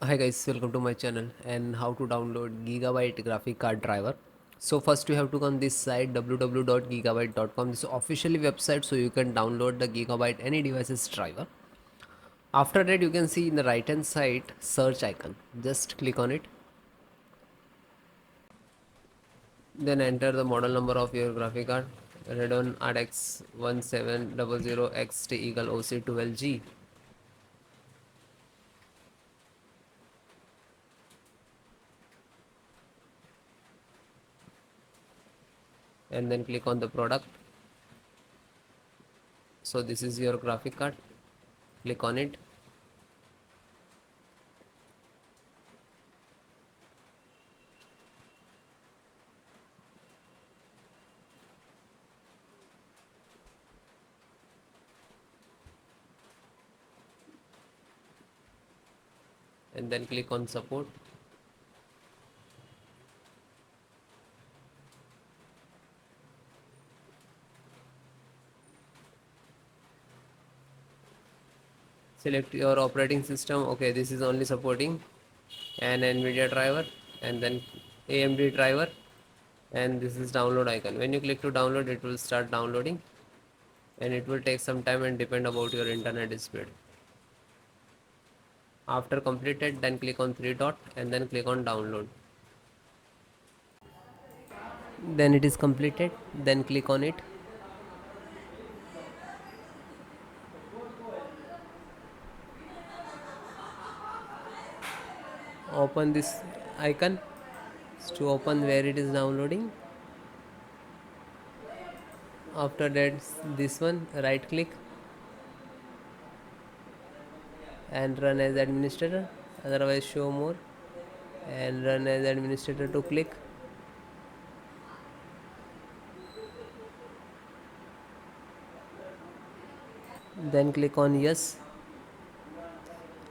Hi guys, welcome to my channel and how to download Gigabyte graphic card driver. So first you have to go on this site www.gigabyte.com. This is officially website, so you can download the Gigabyte any devices driver. After that you can see in the right hand side search icon. Just click on it. Then enter the model number of your graphic card. Radeon RX 1700XT equal OC12G. And then click on the product. So this is your graphic card. Click on it. And then click on support. Select your operating system. Okay, this is only supporting an NVIDIA driver, and then AMD driver, and this is download icon. When you click to download, it will start downloading, and it will take some time and depend about your internet speed. After completed, then click on three dot and then click on download. Then it is completed, then click on it. Open this icon to open where it is downloading. After that, this one, right click and run as administrator, otherwise show more and run as administrator to click. Then click on yes.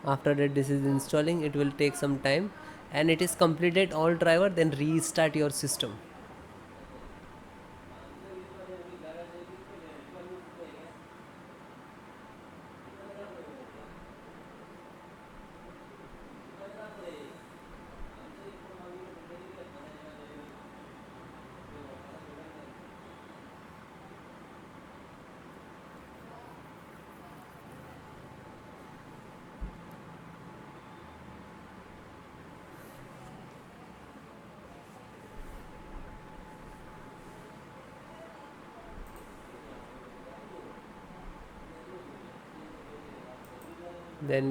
After that, this is installing. It will take some time, and it is completed all driver. Then restart your system. Then